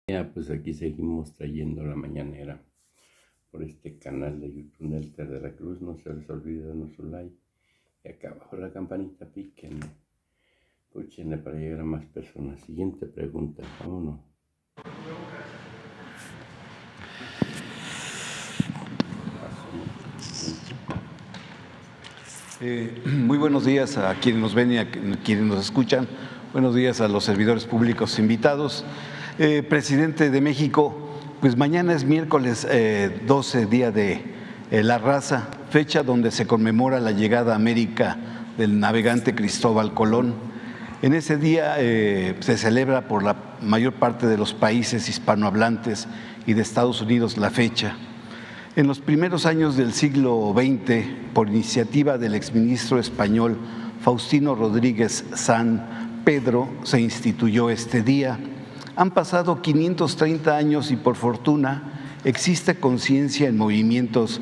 Pues aquí seguimos trayendo la mañanera por este canal de YouTube Nelter de la Cruz. No se les olvide darnos su like y acá abajo la campanita, píquenle, púchenle para llegar a más personas. Siguiente pregunta, vámonos. Muy buenos días a quienes nos ven y a quienes nos escuchan. Buenos días a los servidores públicos invitados. Presidente de México, pues mañana es miércoles 12, día de la raza, fecha donde se conmemora la llegada a América del navegante Cristóbal Colón. En ese día se celebra por la mayor parte de los países hispanohablantes y de Estados Unidos la fecha. En los primeros años del siglo XX, por iniciativa del exministro español Faustino Rodríguez San Pedro, se instituyó este día. Han pasado 530 años y por fortuna existe conciencia en movimientos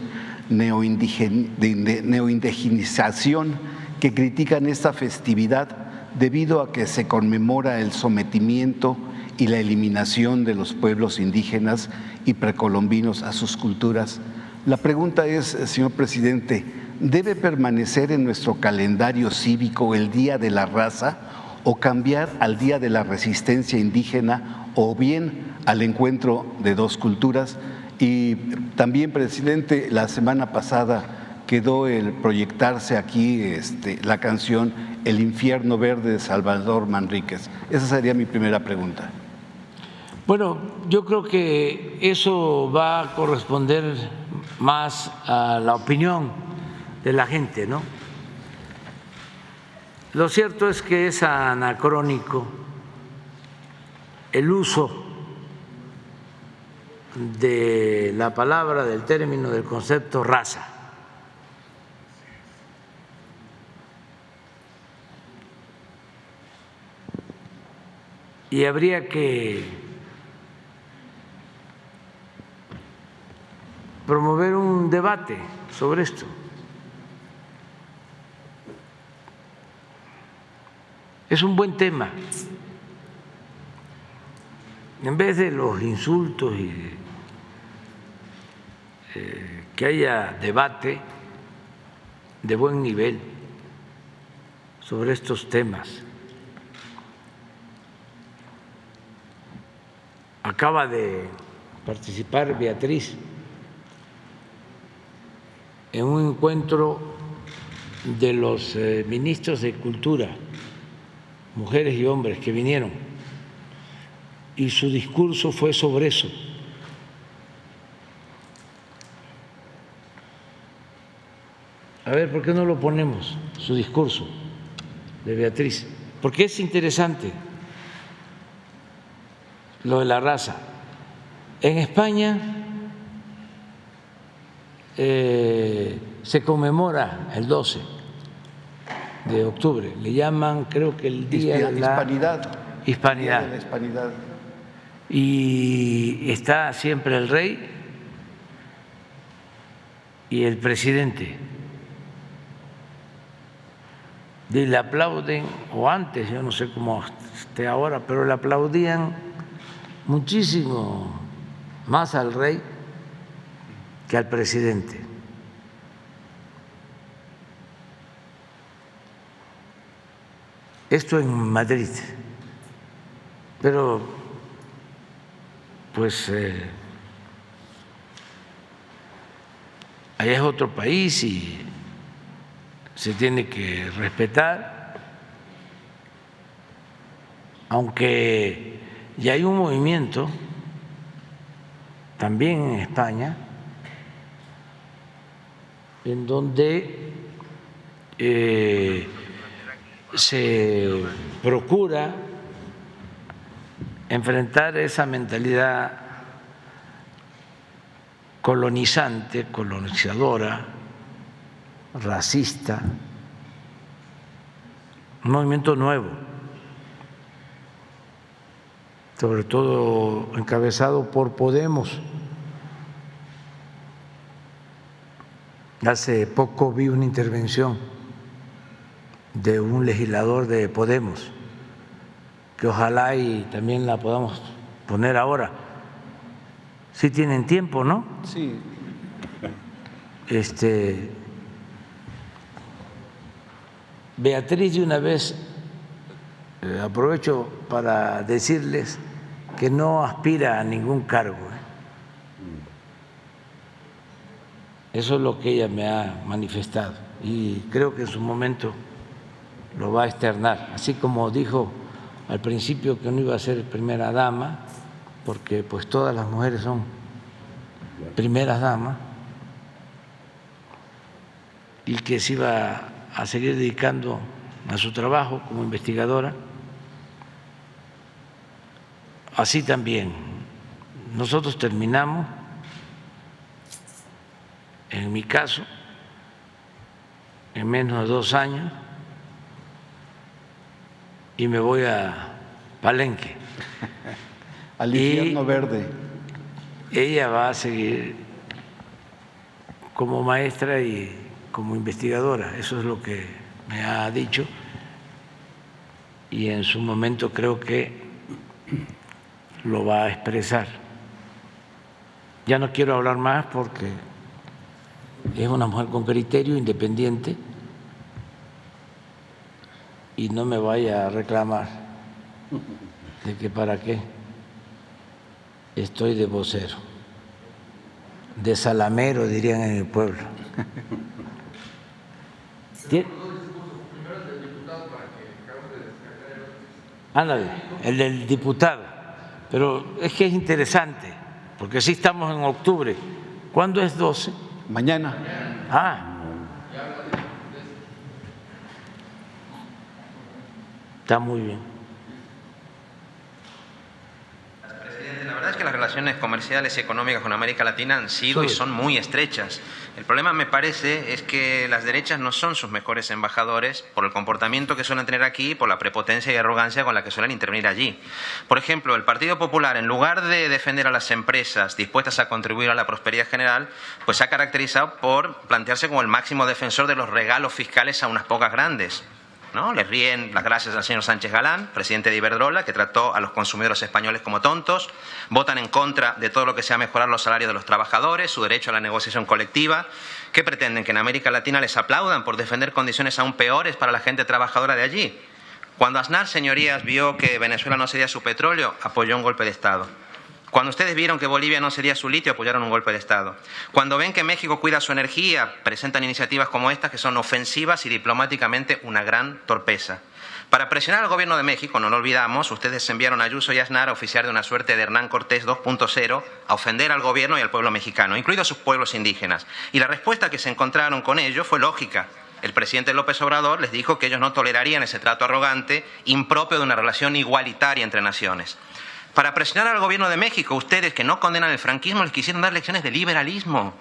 de neoindigenización que critican esta festividad debido a que se conmemora el sometimiento y la eliminación de los pueblos indígenas y precolombinos a sus culturas. La pregunta es, señor presidente, ¿debe permanecer en nuestro calendario cívico el Día de la Raza o cambiar al Día de la Resistencia Indígena o bien al encuentro de dos culturas? Y también, presidente, la semana pasada quedó el proyectarse aquí la canción El Infierno Verde de Salvador Manríquez. Esa sería mi primera pregunta. Bueno, yo creo que eso va a corresponder más a la opinión de la gente, ¿no? Lo cierto es que es anacrónico el uso de la palabra, del término, del concepto raza. Y habría que promover un debate sobre esto. Es un buen tema. En vez de los insultos y que haya debate de buen nivel sobre estos temas. Acaba de participar Beatriz en un encuentro de los ministros de Cultura, mujeres y hombres que vinieron, y su discurso fue sobre eso. A ver, ¿por qué no lo ponemos, su discurso de Beatriz? Porque es interesante lo de la raza. En España se conmemora el 12 de octubre, le llaman, creo que el Día de la Hispanidad. Día de la Hispanidad. Y está siempre el rey y el presidente. Y le aplauden, o antes, yo no sé cómo esté ahora, pero le aplaudían muchísimo más al rey que al presidente. Esto en Madrid, pero pues allá es otro país y se tiene que respetar, aunque ya hay un movimiento también en España en donde se procura enfrentar esa mentalidad colonizante, colonizadora, racista, un movimiento nuevo, sobre todo encabezado por Podemos. Hace poco vi una intervención de un legislador de Podemos, que ojalá y también la podamos poner ahora. Sí tienen tiempo, ¿no? Sí. Beatriz, de una vez aprovecho para decirles que no aspira a ningún cargo. Eso es lo que ella me ha manifestado y creo que en su momento lo va a externar, así como dijo al principio que no iba a ser primera dama, porque pues todas las mujeres son primeras damas, y que se iba a seguir dedicando a su trabajo como investigadora. Así también nosotros terminamos, en mi caso, en menos de 2 años, y me voy a Palenque. Al infierno verde. Ella va a seguir como maestra y como investigadora, eso es lo que me ha dicho, y en su momento creo que lo va a expresar. Ya no quiero hablar más porque es una mujer con criterio, independiente, y no me vaya a reclamar de que para qué estoy de vocero, de salamero, dirían en el pueblo. Ándale, el del diputado. Pero es que es interesante, porque sí estamos en octubre. ¿Cuándo es 12? Mañana. Está muy bien. Presidente, la verdad es que las relaciones comerciales y económicas con América Latina han sido y son muy estrechas. El problema, me parece, es que las derechas no son sus mejores embajadores por el comportamiento que suelen tener aquí y por la prepotencia y arrogancia con la que suelen intervenir allí. Por ejemplo, el Partido Popular, en lugar de defender a las empresas dispuestas a contribuir a la prosperidad general, pues se ha caracterizado por plantearse como el máximo defensor de los regalos fiscales a unas pocas grandes, ¿no? Les ríen las gracias al señor Sánchez Galán, presidente de Iberdrola, que trató a los consumidores españoles como tontos. Votan en contra de todo lo que sea mejorar los salarios de los trabajadores, su derecho a la negociación colectiva. ¿Qué pretenden? ¿Que en América Latina les aplaudan por defender condiciones aún peores para la gente trabajadora de allí? Cuando Aznar, señorías, vio que Venezuela no cedía su petróleo, apoyó un golpe de Estado. Cuando ustedes vieron que Bolivia no cedía su litio, apoyaron un golpe de Estado. Cuando ven que México cuida su energía, presentan iniciativas como estas que son ofensivas y diplomáticamente una gran torpeza. Para presionar al Gobierno de México, no lo olvidamos, ustedes enviaron a Ayuso y Aznar a oficiar de una suerte de Hernán Cortés 2.0, a ofender al Gobierno y al pueblo mexicano, incluidos sus pueblos indígenas. Y la respuesta que se encontraron con ello fue lógica. El presidente López Obrador les dijo que ellos no tolerarían ese trato arrogante, impropio de una relación igualitaria entre naciones. Para presionar al Gobierno de México, ustedes que no condenan el franquismo les quisieron dar lecciones de liberalismo.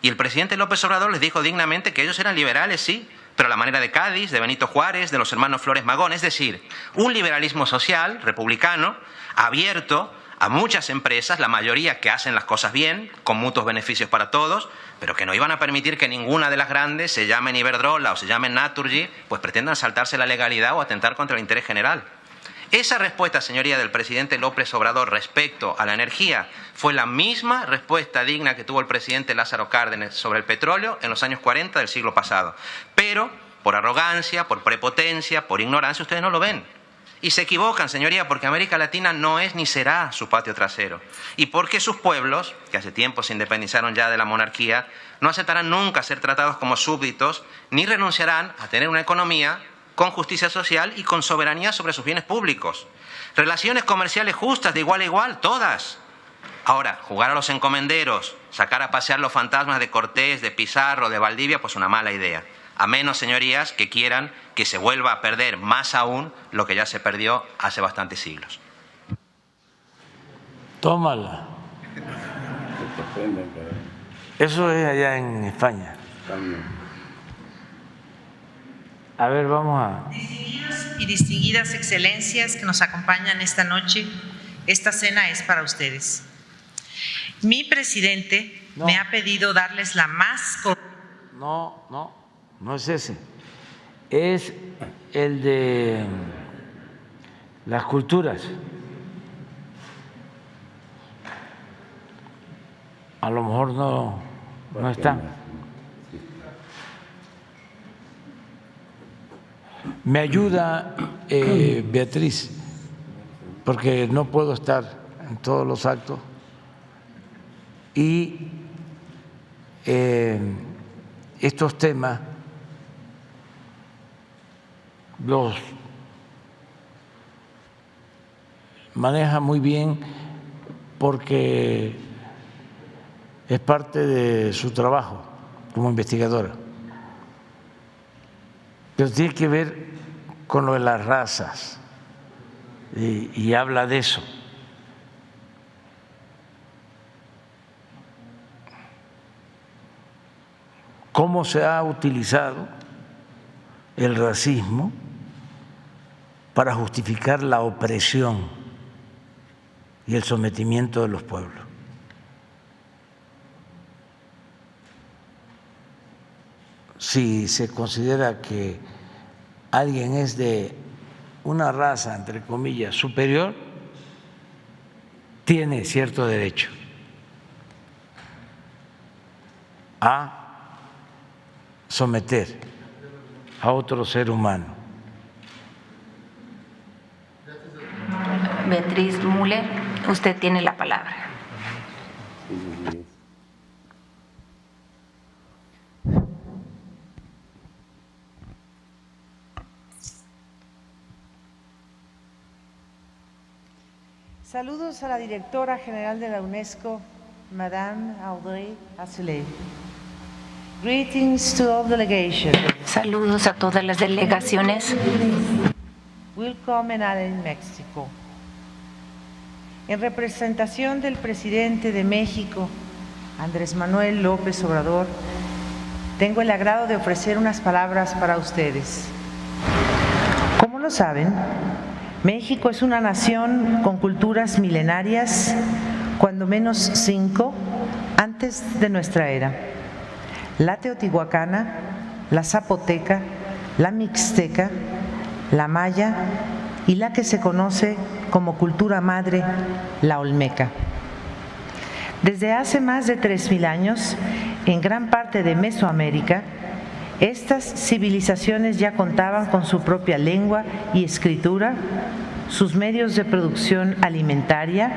Y el presidente López Obrador les dijo dignamente que ellos eran liberales, sí, pero a la manera de Cádiz, de Benito Juárez, de los hermanos Flores Magón, es decir, un liberalismo social, republicano, abierto a muchas empresas, la mayoría que hacen las cosas bien, con mutuos beneficios para todos, pero que no iban a permitir que ninguna de las grandes, se llamen Iberdrola o se llamen Naturgy, pues pretendan saltarse la legalidad o atentar contra el interés general. Esa respuesta, señoría, del presidente López Obrador respecto a la energía fue la misma respuesta digna que tuvo el presidente Lázaro Cárdenas sobre el petróleo en los años 40 del siglo pasado. Pero por arrogancia, por prepotencia, por ignorancia, ustedes no lo ven. Y se equivocan, señoría, porque América Latina no es ni será su patio trasero. Y porque sus pueblos, que hace tiempo se independizaron ya de la monarquía, no aceptarán nunca ser tratados como súbditos, ni renunciarán a tener una economía con justicia social y con soberanía sobre sus bienes públicos. Relaciones comerciales justas, de igual a igual, todas. Ahora, jugar a los encomenderos, sacar a pasear los fantasmas de Cortés, de Pizarro, de Valdivia, pues una mala idea. A menos, señorías, que quieran que se vuelva a perder más aún lo que ya se perdió hace bastantes siglos. Tómala. Eso es allá en España. A ver, vamos a... Distinguidos y distinguidas excelencias que nos acompañan esta noche, esta cena es para ustedes. Mi presidente me ha pedido darles la más... No es ese. Es el de las culturas. a lo mejor no están. Me ayuda Beatriz, porque no puedo estar en todos los actos y estos temas los maneja muy bien porque es parte de su trabajo como investigadora. Pero tiene que ver con lo de las razas y habla de eso. Cómo se ha utilizado el racismo para justificar la opresión y el sometimiento de los pueblos. Si se considera que alguien es de una raza, entre comillas, superior, tiene cierto derecho a someter a otro ser humano. Beatriz Müller, usted tiene la palabra. Saludos a la directora general de la UNESCO, Madame Audrey Azoulay. Greetings to all delegations. Saludos a todas las delegaciones. Willkommen alle in México. En representación del presidente de México, Andrés Manuel López Obrador, tengo el agrado de ofrecer unas palabras para ustedes. Como lo saben, México es una nación con culturas milenarias, cuando menos 5, antes de nuestra era: la teotihuacana, la zapoteca, la mixteca, la maya y la que se conoce como cultura madre, la olmeca. Desde hace más de 3,000 años, en gran parte de Mesoamérica, estas civilizaciones ya contaban con su propia lengua y escritura, sus medios de producción alimentaria,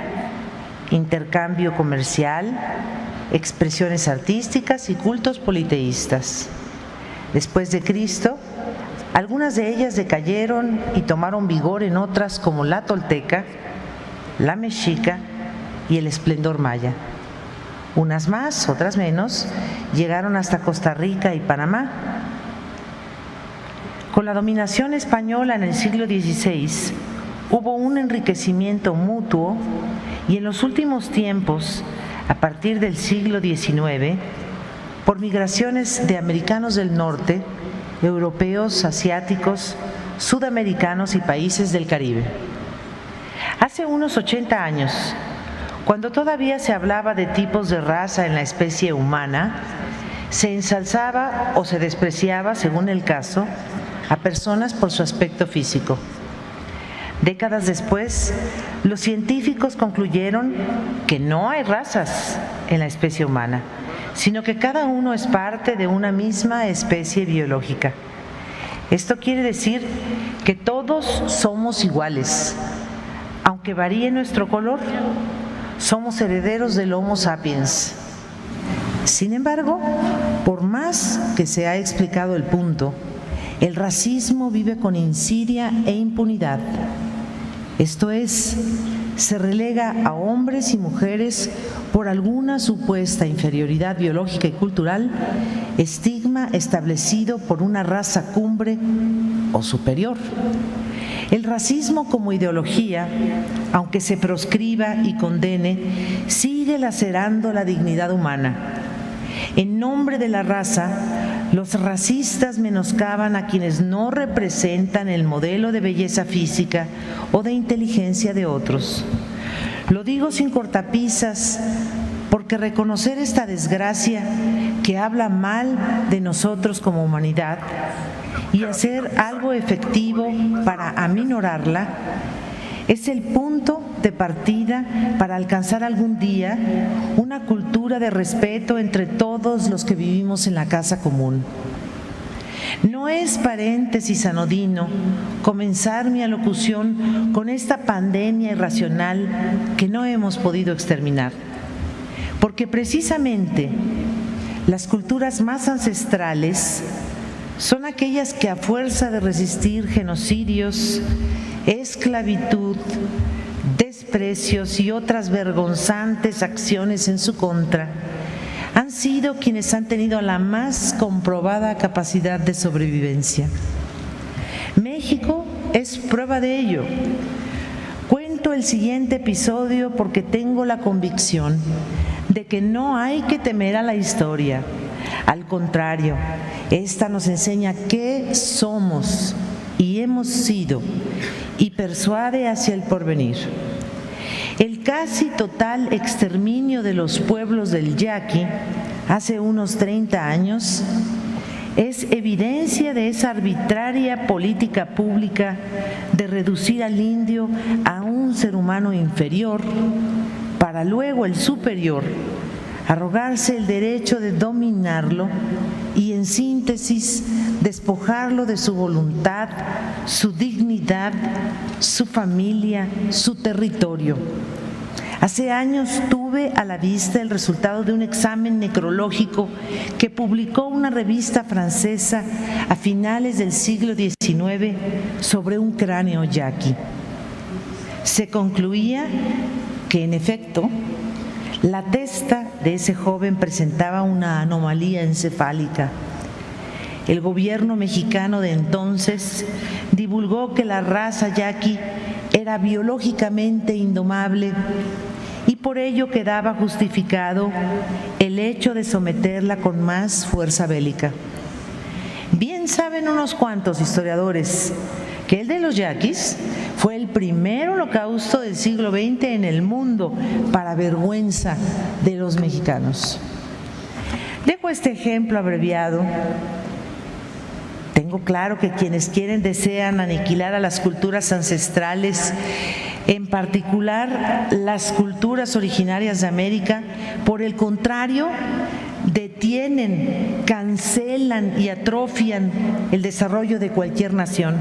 intercambio comercial, expresiones artísticas y cultos politeístas. Después de Cristo, algunas de ellas decayeron y tomaron vigor en otras como la tolteca, la mexica y el esplendor maya. Unas más, otras menos, llegaron hasta Costa Rica y Panamá. Con la dominación española en el siglo XVI, hubo un enriquecimiento mutuo y en los últimos tiempos, a partir del siglo XIX, por migraciones de americanos del norte, europeos, asiáticos, sudamericanos y países del Caribe. Hace unos 80 años, cuando todavía se hablaba de tipos de raza en la especie humana, se ensalzaba o se despreciaba, según el caso, a personas por su aspecto físico. Décadas después, los científicos concluyeron que no hay razas en la especie humana, sino que cada uno es parte de una misma especie biológica. Esto quiere decir que todos somos iguales, aunque varíe nuestro color. Somos herederos del Homo sapiens. Sin embargo, por más que se ha explicado el punto, el racismo vive con insidia e impunidad. Esto es, se relega a hombres y mujeres por alguna supuesta inferioridad biológica y cultural, estigma establecido por una raza cumbre o superior. El racismo como ideología, aunque se proscriba y condene, sigue lacerando la dignidad humana. En nombre de la raza, los racistas menoscaban a quienes no representan el modelo de belleza física o de inteligencia de otros. Lo digo sin cortapisas, porque reconocer esta desgracia que habla mal de nosotros como humanidad y hacer algo efectivo para aminorarla es el punto de partida para alcanzar algún día una cultura de respeto entre todos los que vivimos en la casa común. No es paréntesis anodino comenzar mi alocución con esta pandemia irracional que no hemos podido exterminar, porque precisamente las culturas más ancestrales son aquellas que a fuerza de resistir genocidios, esclavitud, desprecios y otras vergonzantes acciones en su contra, han sido quienes han tenido la más comprobada capacidad de sobrevivencia. México es prueba de ello. Cuento el siguiente episodio porque tengo la convicción de que no hay que temer a la historia. Al contrario, esta nos enseña qué somos y hemos sido y persuade hacia el porvenir. El casi total exterminio de los pueblos del Yaqui hace unos 30 años es evidencia de esa arbitraria política pública de reducir al indio a un ser humano inferior para luego el superior arrogarse el derecho de dominarlo y, en síntesis, despojarlo de su voluntad, su dignidad, su familia, su territorio. Hace años tuve a la vista el resultado de un examen necrológico que publicó una revista francesa a finales del siglo XIX sobre un cráneo yaqui. Se concluía que, en efecto, la testa de ese joven presentaba una anomalía encefálica. El gobierno mexicano de entonces divulgó que la raza yaqui era biológicamente indomable y por ello quedaba justificado el hecho de someterla con más fuerza bélica. Bien saben unos cuantos historiadores que el de los yaquis fue el primer holocausto del siglo XX en el mundo, para vergüenza de los mexicanos. Dejo este ejemplo abreviado. Tengo claro que quienes desean aniquilar a las culturas ancestrales, en particular las culturas originarias de América, por el contrario, detienen, cancelan y atrofian el desarrollo de cualquier nación.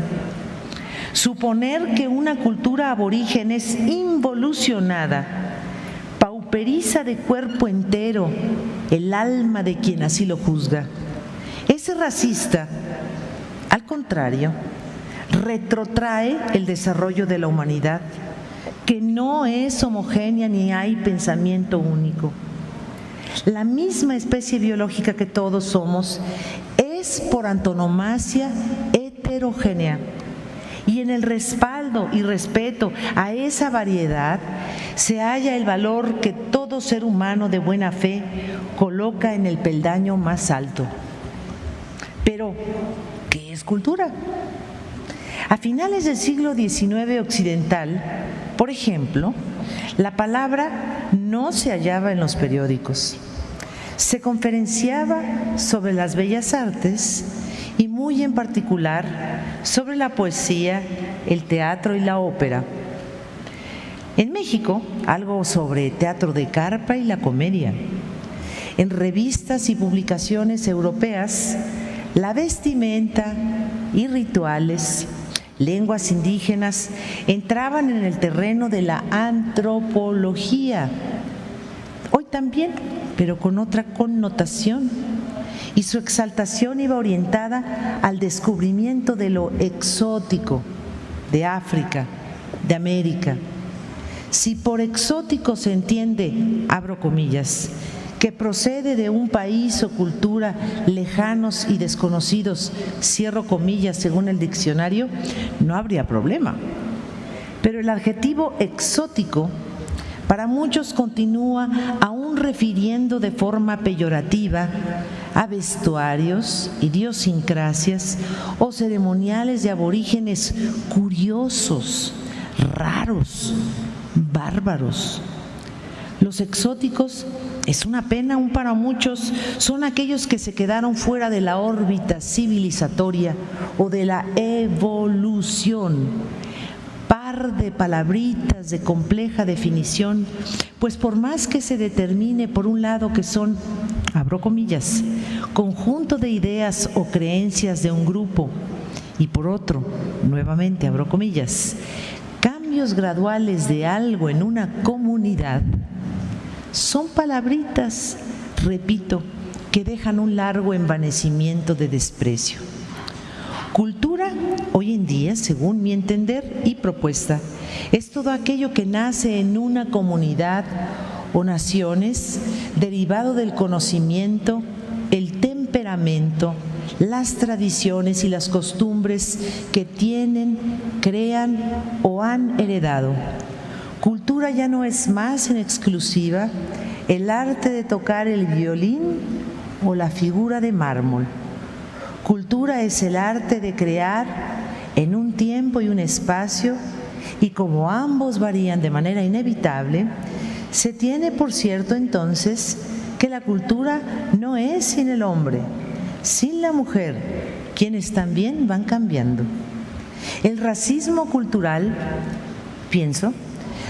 Suponer que una cultura aborigen es involucionada pauperiza de cuerpo entero el alma de quien así lo juzga. Es racista. Al contrario, retrotrae el desarrollo de la humanidad, que no es homogénea ni hay pensamiento único. La misma especie biológica que todos somos es por antonomasia heterogénea. Y en el respaldo y respeto a esa variedad se halla el valor que todo ser humano de buena fe coloca en el peldaño más alto. Pero, ¿qué es cultura? A finales del siglo XIX occidental, por ejemplo, la palabra no se hallaba en los periódicos. Se conferenciaba sobre las bellas artes y muy en particular sobre la poesía, el teatro y la ópera. En México, algo sobre teatro de carpa y la comedia. En revistas y publicaciones europeas, la vestimenta y rituales, lenguas indígenas entraban en el terreno de la antropología. Hoy también, pero con otra connotación. Y su exaltación iba orientada al descubrimiento de lo exótico, de África, de América. Si por exótico se entiende, abro comillas, que procede de un país o cultura lejanos y desconocidos, cierro comillas según el diccionario, no habría problema. Pero el adjetivo exótico para muchos continúa aún refiriendo de forma peyorativa a vestuarios, idiosincrasias o ceremoniales de aborígenes curiosos, raros, bárbaros. Los exóticos, es una pena aún para muchos, son aquellos que se quedaron fuera de la órbita civilizatoria o de la evolución, par de palabritas de compleja definición, pues por más que se determine por un lado que son, abro comillas, conjunto de ideas o creencias de un grupo, y por otro, nuevamente abro comillas, cambios graduales de algo en una comunidad, son palabritas, repito, que dejan un largo envanecimiento de desprecio. Cultura, hoy en día, según mi entender y propuesta, es todo aquello que nace en una comunidad o naciones, derivado del conocimiento, el temperamento, las tradiciones y las costumbres que tienen, crean o han heredado. Cultura ya no es más en exclusiva el arte de tocar el violín o la figura de mármol. Cultura es el arte de crear en un tiempo y un espacio, y como ambos varían de manera inevitable, se tiene por cierto entonces que la cultura no es sin el hombre, sin la mujer, quienes también van cambiando. El racismo cultural, pienso,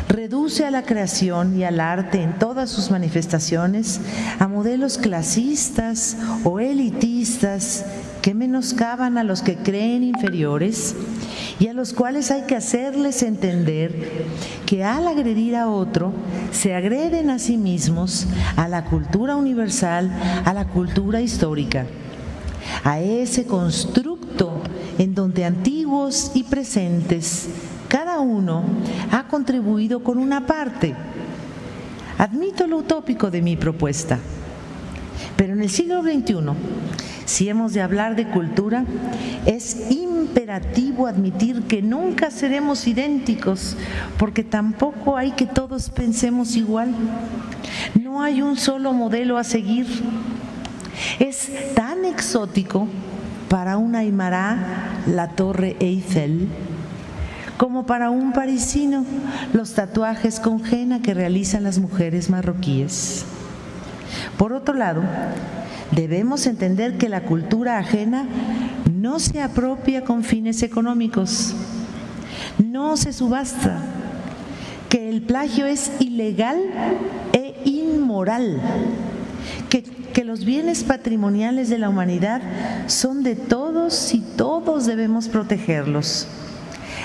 reduce a la creación y al arte en todas sus manifestaciones a modelos clasistas o elitistas que menoscaban a los que creen inferiores y a los cuales hay que hacerles entender que al agredir a otro se agreden a sí mismos, a la cultura universal, a la cultura histórica, a ese constructo en donde antiguos y presentes, cada uno ha contribuido con una parte. Admito lo utópico de mi propuesta, pero en el siglo XXI, si hemos de hablar de cultura, es imperativo admitir que nunca seremos idénticos, porque tampoco hay que todos pensemos igual. No hay un solo modelo a seguir. Es tan exótico para un aymara la Torre Eiffel, como para un parisino los tatuajes con henna que realizan las mujeres marroquíes. Por otro lado, debemos entender que la cultura ajena no se apropia con fines económicos, no se subasta, que el plagio es ilegal e inmoral, que los bienes patrimoniales de la humanidad son de todos y todos debemos protegerlos.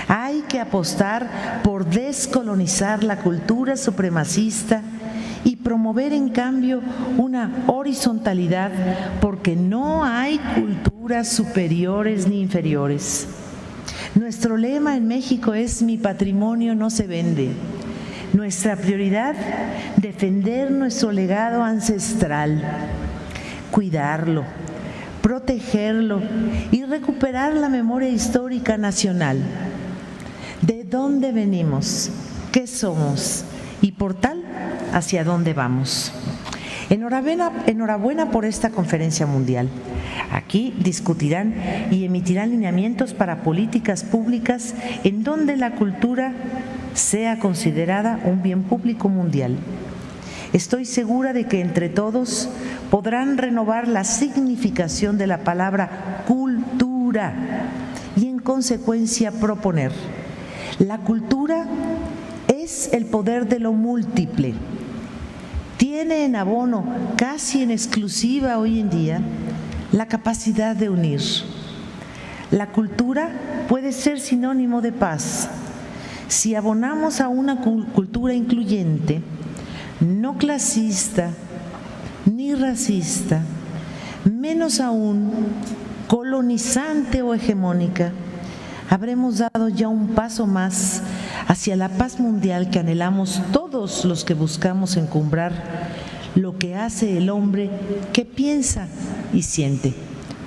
Hay que apostar por descolonizar la cultura supremacista y promover en cambio una horizontalidad, porque no hay culturas superiores ni inferiores. Nuestro lema en México es: mi patrimonio no se vende. Nuestra prioridad, defender nuestro legado ancestral, cuidarlo, protegerlo y recuperar la memoria histórica nacional. ¿De dónde venimos? ¿Qué somos? Y por tal, ¿hacia dónde vamos? Enhorabuena por esta conferencia mundial. Aquí discutirán y emitirán lineamientos para políticas públicas en donde la cultura sea considerada un bien público mundial. Estoy segura de que entre todos podrán renovar la significación de la palabra cultura y en consecuencia proponer. La cultura es el poder de lo múltiple. Tiene en abono, casi en exclusiva hoy en día, la capacidad de unir. La cultura puede ser sinónimo de paz. Si abonamos a una cultura incluyente, no clasista ni racista, menos aún colonizante o hegemónica, habremos dado ya un paso más hacia la paz mundial que anhelamos todos los que buscamos encumbrar lo que hace el hombre que piensa y siente.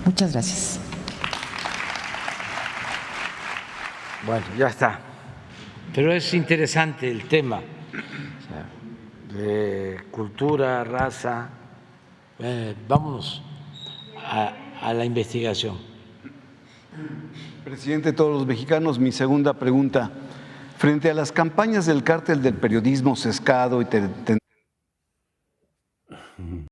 Muchas gracias. Bueno, ya está. Pero es interesante el tema, de cultura, raza. Vámonos a la investigación. Presidente de todos los mexicanos, mi segunda pregunta. Frente a las campañas del cártel del periodismo sesgado y